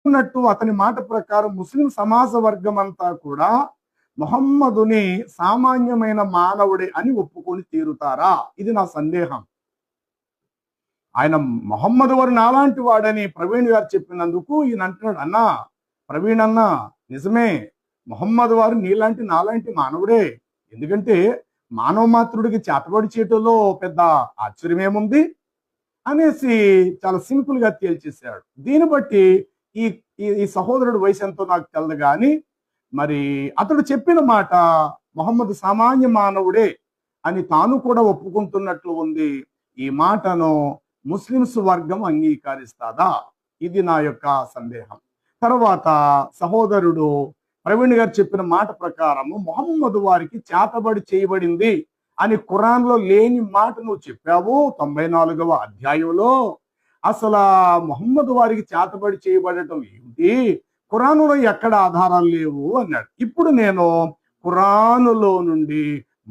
ఉన్నట్టు అతని మాట ప్రకారం ముస్లిం సమాజ వర్గం అంతా కూడా మొహమ్మదుని సామాన్యమైన మానవుడే అని ఒప్పుకొని తీరుతారా? ఇది నా సందేహం. ఆయన మొహమ్మద్ వారు నాలాంటి వాడని ప్రవీణ్ గారు చెప్పినందుకు ఈయన అంటున్నాడు, అన్నా ప్రవీణ్ అన్న నిజమే, మొహమ్మద్ వారు నీలాంటి నాలాంటి మానవుడే. ఎందుకంటే మానవ మాత్రుడికి చేతబడి చేయటంలో పెద్ద ఆశ్చర్యమేముంది అనేసి చాలా సింపుల్ గా తేల్చేశాడు. దీన్ని బట్టి ఈ ఈ సహోదరుడు వయసు ఎంతో నాకు తెలదు కానీ మరి అతడు చెప్పిన మాట మొహమ్మద్ సామాన్య మానవుడే అని తాను కూడా ఒప్పుకుంటున్నట్లు ఉంది. ఈ మాటను ముస్లిమ్స్ వర్గం అంగీకరిస్తాదా? ఇది నా యొక్క సందేహం. తర్వాత సహోదరుడు ప్రవీణ్ గారు చెప్పిన మాట ప్రకారము మొహమ్మద్ వారికి చేతబడి చేయబడింది అని ఖురాన్లో లేని మాట నువ్వు చెప్పావు 94వ అధ్యాయంలో. అసలు మొహమ్మద్ వారికి చేతబడి చేయబడటం ఏమిటి? ఖురానులో ఎక్కడ ఆధారాలు లేవు అన్నాడు. ఇప్పుడు నేను ఖురానులో నుండి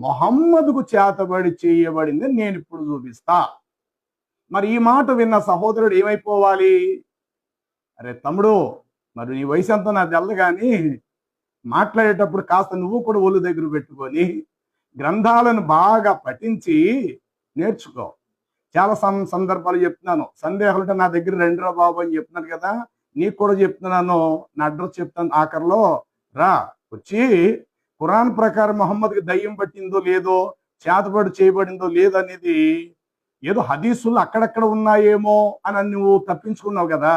మొహమ్మద్కు చేతబడి చేయబడింది నేను ఇప్పుడు చూపిస్తా. మరి ఈ మాట విన్న సహోదరుడు ఏమైపోవాలి? అరే తమ్ముడు, మరి నీ వయసు అంతా నాకు తెలదు కానీ మాట్లాడేటప్పుడు కాస్త నువ్వు కూడా ఒళ్ళు దగ్గర పెట్టుకొని గ్రంథాలను బాగా పఠించి నేర్చుకో. చాలా సందర్భాలు చెప్తున్నాను, సందేహాలు ఉంటే నా దగ్గర రండిరా బాబు అని చెప్తున్నాను కదా, నీకు కూడా చెప్తున్నాను. నా అడ్రస్ చెప్తాను, ఆఖరిలో రా, వచ్చి ఖురాన్ ప్రకారం మొహమ్మద్కి దయ్యం పట్టిందో లేదో, చేతబడి చేయబడిందో లేదో అనేది ఏదో హదీసులు అక్కడక్కడ ఉన్నాయేమో అని నువ్వు తప్పించుకున్నావు కదా.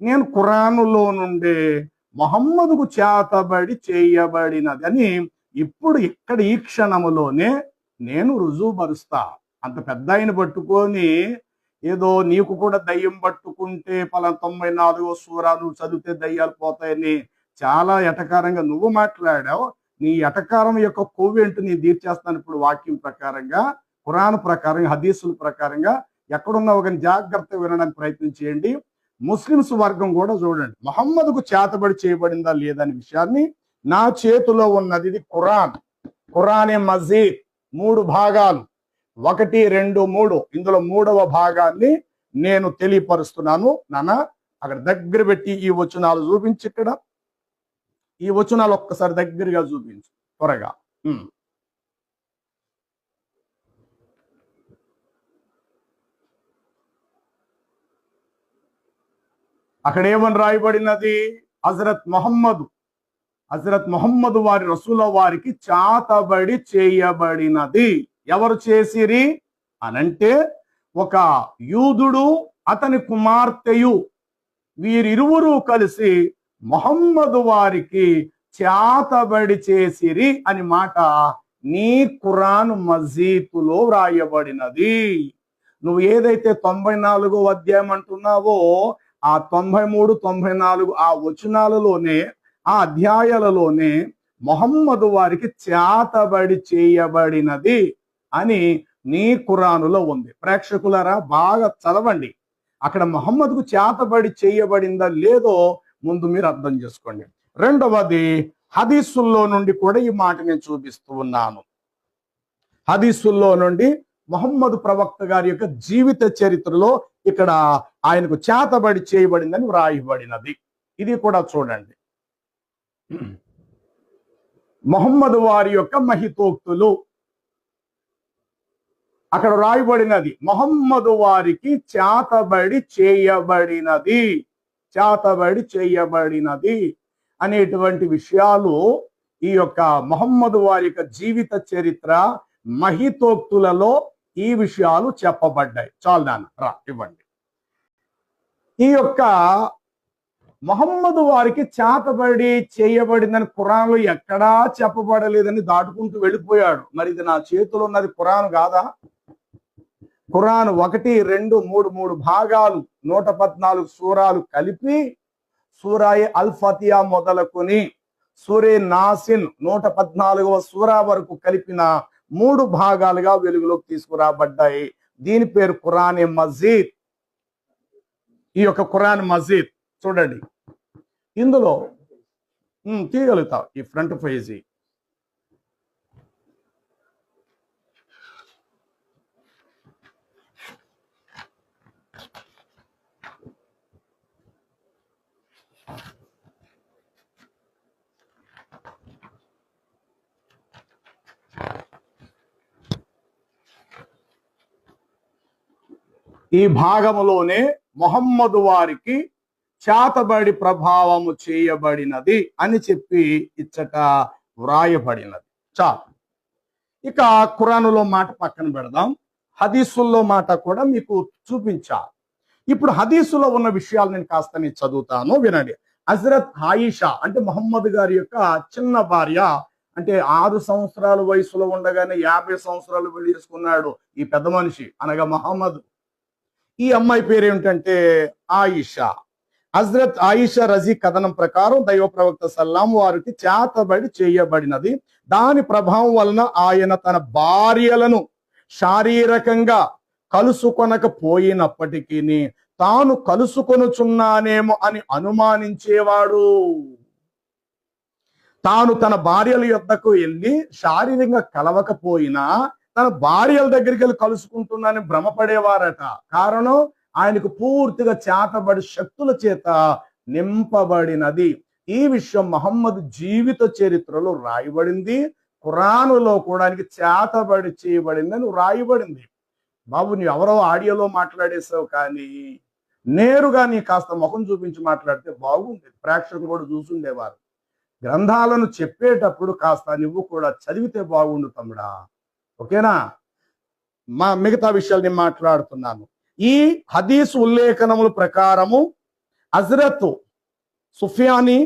నేను ఖురానులో నుండే మొహమ్మద్కు చేతబడి చేయబడినది అని ఇప్పుడు ఇక్కడ ఈ క్షణములోనే నేను రుజువుపరుస్తా. అంత పెద్ద ఆయన పట్టుకొని ఏదో నీకు కూడా దయ్యం పట్టుకుంటే 94వ సూరా నువ్వు చదివితే దయ్యాలు పోతాయని చాలా ఎటకారంగా నువ్వు మాట్లాడావు. నీ ఎటకారం యొక్క కొవ్వేంటో నీ తీర్చేస్తాను ఇప్పుడు వాక్యం ప్రకారంగా, ఖురాన్ ప్రకారంగా, హదీసుల ప్రకారంగా. ఎక్కడున్నావు కానీ జాగ్రత్త వినడానికి ప్రయత్నం చేయండి. ముస్లిమ్స్ వర్గం కూడా చూడండి, మొహమ్మద్కు చేతబడి చేయబడిందా లేదనే విషయాన్ని నా చేతిలో ఉన్నది. ఇది ఖురానే మజీద్ 3 భాగాలు, 1, 2, 3. ఇందులో 3వ భాగాన్ని నేను తెలియపరుస్తున్నాను. నాన్న అక్కడ దగ్గర పెట్టి ఈ వచనాలు చూపించి, ఇక్కడ ఈ వచనాలు ఒక్కసారి దగ్గరగా చూపించు త్వరగా. అక్కడ ఏమని రాయబడినది? హజరత్ మొహమ్మద్ వారి రసూల వారికి చేతబడి చేయబడినది. ఎవరు చేసిరి అనంటే ఒక యూదుడు అతని కుమార్తెయు, వీరిరువురు కలిసి మొహమ్మద్ వారికి చేతబడి చేసిరి అని మాట నీ ఖురాన్ మజీదులో రాయబడినది. నువ్వు ఏదైతే 94వ అధ్యాయం అంటున్నావో ఆ 93, 94 ఆ వచనాలలోనే, ఆ అధ్యాయాలలోనే మొహమ్మద్ వారికి చేతబడి చేయబడినది అని నీ ఖురానులో ఉంది. ప్రేక్షకులారా బాగా చదవండి. అక్కడ మొహమ్మద్కు చేతబడి చేయబడిందా లేదో ముందు మీరు అర్థం చేసుకోండి. రెండవది, హదీసుల్లో నుండి కూడా ఈ మాట నేను చూపిస్తూ ఉన్నాను. హదీసుల్లో నుండి మొహమ్మద్ ప్రవక్త గారి యొక్క జీవిత చరిత్రలో ఇక్కడ ఆయనకు చేతబడి చేయబడిందని వ్రాయబడినది. ఇది కూడా చూడండి. మొహమ్మద్ వారి యొక్క మహితోక్తులు అక్కడ రాయబడినది. మొహమ్మద్ వారికి చేతబడి చేయబడినది అనేటువంటి విషయాలు ఈ యొక్క మొహమ్మద్ వారి యొక్క జీవిత చరిత్ర మహితోక్తులలో ఈ విషయాలు చెప్పబడ్డాయి. చాలు నాన్న రా ఇవ్వండి. ఈ యొక్క మొహమ్మద్ వారికి చేతబడి చేయబడిందని ఖురాన్లో ఎక్కడా చెప్పబడలేదని దాటుకుంటూ వెళ్ళిపోయాడు. మరి ఇది నా చేతిలో ఉన్నది ఖురాన్ కాదా? ఖురాన్ 1, 2, 3 భాగాలు, 114 సూరాలు కలిపి సూరాయే అల్ ఫతిహా మొదలుకొని సూరే నాసిన్ 114వ సూరా వరకు కలిపిన 3 భాగాలుగా వెలుగులోకి తీసుకురాబడ్డాయి. దీని పేరు ఖురానే మజీద్. ఈ యొక్క ఖురాన్ మజీద్ చూడండి. ఇందులో తీయగలుగుతాం ఈ ఫ్రంట్ పేజీ. ఈ భాగములోనే మొహమ్మదు వారికి చేతబడి ప్రభావము చేయబడినది అని చెప్పి ఇచ్చట వ్రాయబడినది. చాలు. ఇక ఖురానులో మాట పక్కన పెడదాం, హదీసుల్లో మాట కూడా మీకు చూపించాలి. ఇప్పుడు హదీసులో ఉన్న విషయాలు నేను కాస్త నేను చదువుతాను, వినండి. హజరత్ ఆయిషా అంటే మొహమ్మద్ గారి యొక్క చిన్న భార్య, అంటే 6 సంవత్సరాల వయసులో ఉండగానే 50 సంవత్సరాలు పెళ్లి చేసుకున్నాడు ఈ పెద్ద మనిషి, అనగా మహమ్మద్. ఈ అమ్మాయి పేరు ఏమిటంటే ఆయిషా. హజరత్ ఆయిషా రజీ కథనం ప్రకారం దైవ ప్రవక్త సల్లాం వారికి చేతబడి చేయబడినది. దాని ప్రభావం వలన ఆయన తన భార్యలను శారీరకంగా కలుసుకొనకపోయినప్పటికీ తాను కలుసుకొనుచున్నానేమో అని అనుమానించేవాడు. తాను తన భార్యల యొద్దకు వెళ్ళి శారీరకంగా కలవకపోయినా తన భార్యల దగ్గరికి వెళ్ళి కలుసుకుంటున్నానని భ్రమపడేవారట. కారణం ఆయనకు పూర్తిగా చేతబడి శక్తుల చేత నింపబడినది. ఈ విషయం మహమ్మద్ జీవిత చరిత్రలో రాయబడింది. ఖురానులో కూడా ఆయనకి చేతబడి చేయబడిందని రాయబడింది. బాబు, నువ్వు ఎవరో ఆడియోలో మాట్లాడేసావు, కానీ నేరుగా నీ కాస్త ముఖం చూపించి మాట్లాడితే బాగుండేది, ప్రేక్షకులు కూడా చూసుండేవారు. గ్రంథాలను చెప్పేటప్పుడు కాస్త నువ్వు కూడా చదివితే బాగుండు తమ్ముడా, ఓకేనా? మిగతా విషయాలు నేను మాట్లాడుతున్నాను. ఈ హదీస్ ఉల్లేఖనముల ప్రకారము హజరత్ సుఫియాని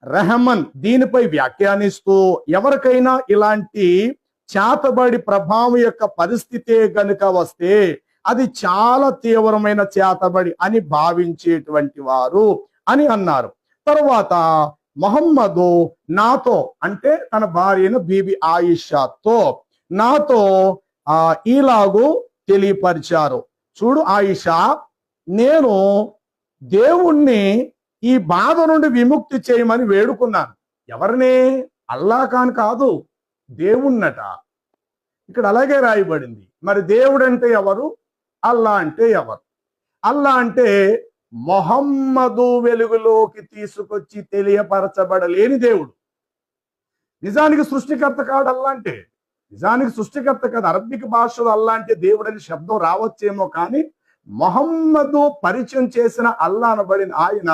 రెహమన్ దీనిపై వ్యాఖ్యానిస్తూ, ఎవరికైనా ఇలాంటి చేతబడి ప్రభావం యొక్క పరిస్థితే గనుక వస్తే అది చాలా తీవ్రమైన చేతబడి అని భావించేటువంటి వారు అని అన్నారు. తరువాత మొహమ్మదు నాతో, అంటే తన భార్యను బీబీ ఆయిషాతో నాతో ఇలాగూ తెలియపరిచారు. చూడు ఆయిషా, నేను దేవుణ్ణి ఈ బాధ నుండి విముక్తి చేయమని వేడుకున్నాను. ఎవరిని? అల్లా ఖాన్ కాదు, దేవుణ్ణట. ఇక్కడ అలాగే రాయబడింది. మరి దేవుడు అంటే ఎవరు? అల్లా అంటే ఎవరు? అల్లా అంటే మొహమ్మదు వెలుగులోకి తీసుకొచ్చి తెలియపరచబడలేని దేవుడు. నిజానికి సృష్టికర్త కాడు అల్లా అంటే, నిజానికి సృష్టికర్త కాదు. అరబిక్ భాషలో అల్లా అంటే దేవుడు అనే శబ్దం రావచ్చేమో, కానీ మొహమ్మదు పరిచయం చేసిన అల్లా అనబడిన ఆయన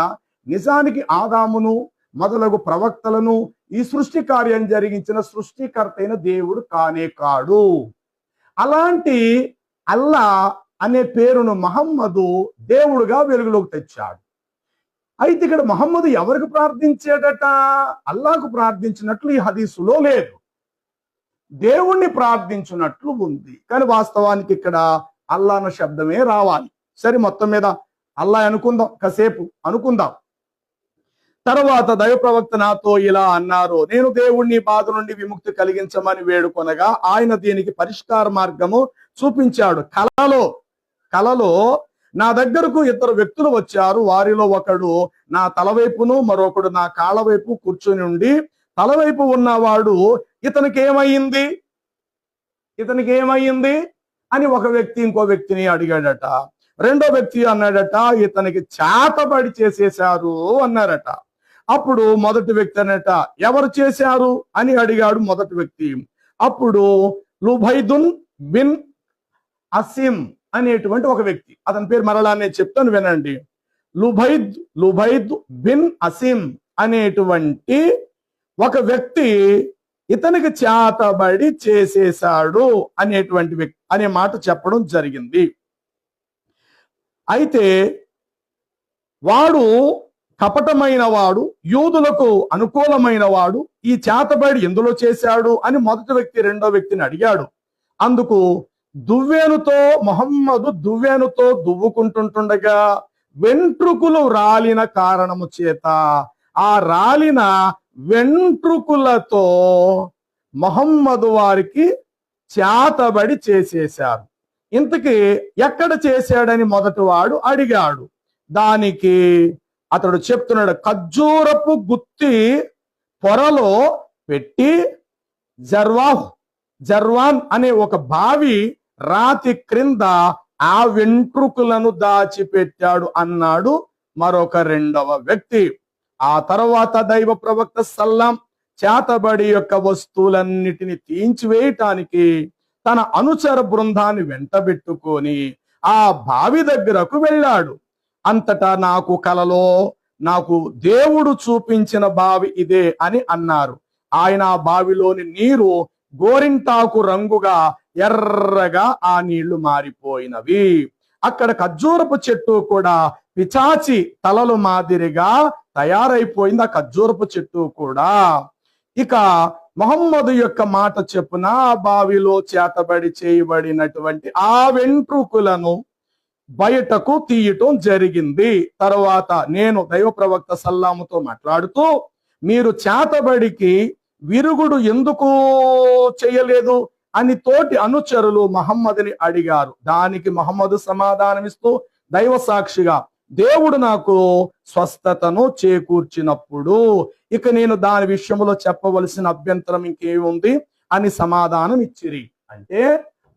నిజానికి ఆదామును మొదలగు ప్రవక్తలను ఈ సృష్టి కార్యం జరిగించిన సృష్టికర్త అయిన దేవుడు కానే కాడు. అలాంటి అల్లా అనే పేరును మహమ్మదు దేవుడుగా వెలుగులోకి తెచ్చాడు. అయితే ఇక్కడ మహమ్మదు ఎవరికి ప్రార్థించేటట? అల్లాకు ప్రార్థించినట్లు ఈ హదీసులో లేదు, దేవుణ్ణి ప్రార్థించినట్లు ఉంది. కానీ వాస్తవానికి ఇక్కడ అల్లా అన్న శబ్దమే రావాలి. సరే, మొత్తం మీద అల్లా అనుకుందాం, కాసేపు అనుకుందాం. తర్వాత దైవ ప్రవక్త నాతో ఇలా అన్నారు, నేను దేవుణ్ణి బాధ నుండి విముక్తి కలిగించమని వేడుకొనగా ఆయన దీనికి పరిష్కార మార్గము చూపించాడు. కలలో నా దగ్గరకు 2 వ్యక్తులు వచ్చారు. వారిలో ఒకడు నా తలవైపును మరొకడు నా కాళ్ళ వైపు కూర్చుని ఉండి, తలవైపు ఉన్నవాడు ఇతనికి ఏమైంది అని ఒక వ్యక్తి ఇంకో వ్యక్తిని అడిగాడట. రెండో వ్యక్తి అన్నాడట, ఇతనికి చేతబడి చేసేశారు అన్నారట. అప్పుడు మొదటి వ్యక్తి అన్నట, ఎవరు చేశారు అని అడిగాడు మొదటి వ్యక్తి. అప్పుడు లుబైదున్ బిన్ అసిమ్ అనేటువంటి ఒక వ్యక్తి, అతని పేరు మరలా నేను చెప్తాను వినండి. లుబైద్ బిన్ అసిమ్ అనేటువంటి ఒక వ్యక్తి ఇతనికి చేతబడి చేసేశాడు అనేటువంటి వ్యక్తి అనే మాట చెప్పడం జరిగింది. అయితే వాడు కపటమైన వాడు, యూదులకు అనుకూలమైన వాడు. ఈ చేతబడి ఎందులో చేశాడు అని మొదటి వ్యక్తి రెండో వ్యక్తిని అడిగాడు. అందుకు మొహమ్మదు దువ్వెనుతో దువ్వుకుంటుండగా వెంట్రుకలు రాలిన కారణము చేత ఆ రాలిన వెంట్రుకలతో మొహమ్మదు వారికి చేతబడి చేసేశారు. ఇంతకీ ఎక్కడ చేశాడని మొదటి వాడు అడిగాడు. దానికి అతడు చెప్తున్నాడు, ఖర్జూరపు గుత్తి పొరలో పెట్టి జర్వాన్ అనే ఒక బావి రాతి క్రింద ఆ వెంట్రుకలను దాచిపెట్టాడు అన్నాడు మరొక రెండవ వ్యక్తి. ఆ తర్వాత దైవ ప్రవక్త సల్లాం చేతబడి యొక్క వస్తువులన్నిటిని తీయించివేయటానికి తన అనుచర బృందాన్ని వెంటబెట్టుకొని ఆ బావి దగ్గరకు వెళ్ళాడు. అంతటా నాకు కలలో నాకు దేవుడు చూపించిన బావి ఇదే అని అన్నారు. ఆయన ఆ బావిలోని నీరు గోరింటాకు రంగుగా ఎర్రగా ఆ నీళ్లు మారిపోయినవి. అక్కడ ఖర్జూరపు చెట్టు కూడా పిచాచి తలలు మాదిరిగా తయారైపోయింది. ఆ ఖర్జూరపు చెట్టు కూడా. ఇక మొహమ్మదు యొక్క మాట చెప్పున ఆ బావిలో చేతబడి చేయబడినటువంటి ఆ వెంట్రుకలను బయటకు తీయటం జరిగింది. తర్వాత నేను దైవ ప్రవక్త సల్లాముతో మాట్లాడుతూ, మీరు చేతబడికి విరుగుడు ఎందుకు చేయలేదు అని తోటి అనుచరులు మహమ్మదుని అడిగారు. దానికి మహమ్మదు సమాధానమిస్తూ దైవ సాక్షిగా, దేవుడు నాకు స్వస్థతను చేకూర్చినప్పుడు ఇక నేను దాని విషయంలో చెప్పవలసిన అభ్యంతరం ఇంకేముంది అని సమాధానం ఇచ్చిరి. అంటే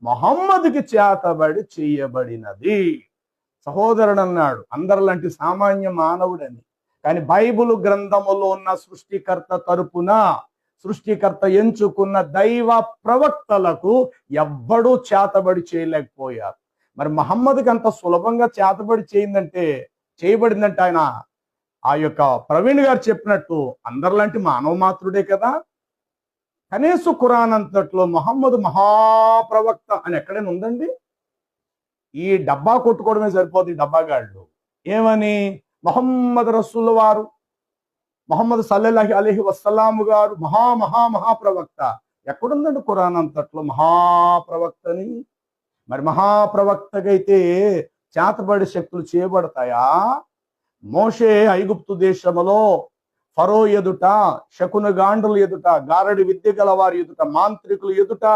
మహమ్మదుకి చేతబడి చేయబడినది. సహోదరుడు అన్నాడు అందరిలాంటి సామాన్య మానవుడని, కానీ బైబిల్ గ్రంథములో ఉన్న సృష్టికర్త తరపున సృష్టికర్త ఎంచుకున్న దైవ ప్రవక్తలకు ఎవ్వడూ చేతబడి చేయలేకపోయారు. మరి మహమ్మద్కి అంత సులభంగా చేతబడి చేయబడిందంటే ఆయన ఆ యొక్క ప్రవీణ్ గారు చెప్పినట్టు అందరిలాంటి మానవ మాత్రుడే కదా. కనీసం ఖురాన్ అంతట్లో మహమ్మద్ మహాప్రవక్త అని ఎక్కడైనా ఉందండి? ఈ డబ్బా కొట్టుకోవడమే సరిపోతుంది డబ్బాగాళ్ళు. ఏమని? మొహమ్మద్ రసూల్ వారు, మొహమ్మద్ సల్లల్లాహు అలైహి వసల్లాము గారు మహాప్రవక్త. ఎక్కడుందండి ఖురాన్ అంతట్లో మహాప్రవక్తని? మరి మహాప్రవక్తకైతే చేతబడి శక్తులు చేయబడతాయా? మోషే ఐగుప్తు దేశములో ఫరో ఎదుట, శకునగాండ్రుల ఎదుట, గారడి విద్య గల వారి ఎదుట, మాంత్రికుల ఎదుట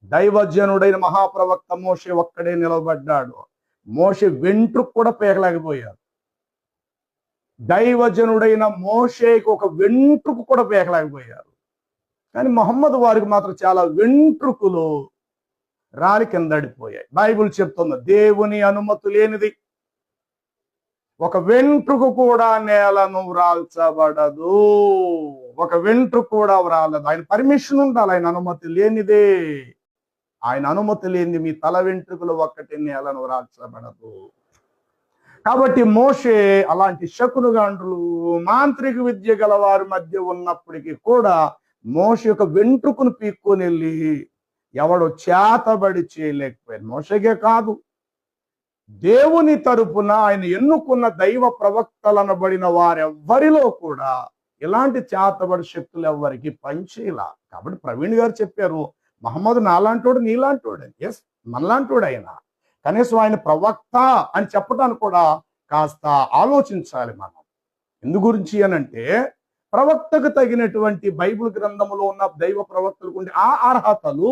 దైవజనుడైన మహాప్రవక్త మోషే ఒక్కడే నిలబడ్డాడు. మోషే వెంట్రుకు కూడా పేకలేకపోయాడు. దైవజనుడైన మోషేకి ఒక వెంట్రుకు కూడా పేకలేకపోయారు. కానీ మహమ్మద్ వారికి మాత్రం చాలా వెంట్రుకులు రాలి కిందడిపోయాయి. బైబిల్ చెప్తుంది దేవుని అనుమతి లేనిది ఒక వెంట్రుకు కూడా నేలను రాల్చబడదు. ఒక వెంట్రుకు కూడా రాలదు. ఆయన పర్మిషన్ ఉండాలి, ఆయన అనుమతి లేనిదే. ఆయన అనుమతి లేనిది మీ తల వెంట్రుకలు ఒక్కటి నేలను రాల్చబడదు. కాబట్టి మోషే అలాంటి శకునుగాండ్రులు, మాంత్రిక విద్య గల వారి మధ్య ఉన్నప్పటికీ కూడా మోషే యొక్క వెంట్రుకును పీక్కొని వెళ్ళి ఎవడు చేతబడి చేయలేకపోయాడు. మోషేకే కాదు, దేవుని తరపున ఆయన ఎన్నుకున్న దైవ ప్రవక్తలనబడిన వారెవ్వరిలో కూడా ఇలాంటి చేతబడి శక్తులు ఎవ్వరికి పనిచేయలా. కాబట్టి ప్రవీణ్ గారు చెప్పారు, మహమ్మద్ నాలాంటోడు నీలాంటోడు. ఎస్, మనలాంటోడు ఆయన. కనీసం ఆయన ప్రవక్త అని చెప్పడానికి కూడా కాస్త ఆలోచించాలి మనం. ఎందు గురించి అనంటే ప్రవక్తకు తగినటువంటి బైబిల్ గ్రంథములో ఉన్న దైవ ప్రవక్తలకు ఉండే ఆ అర్హతలు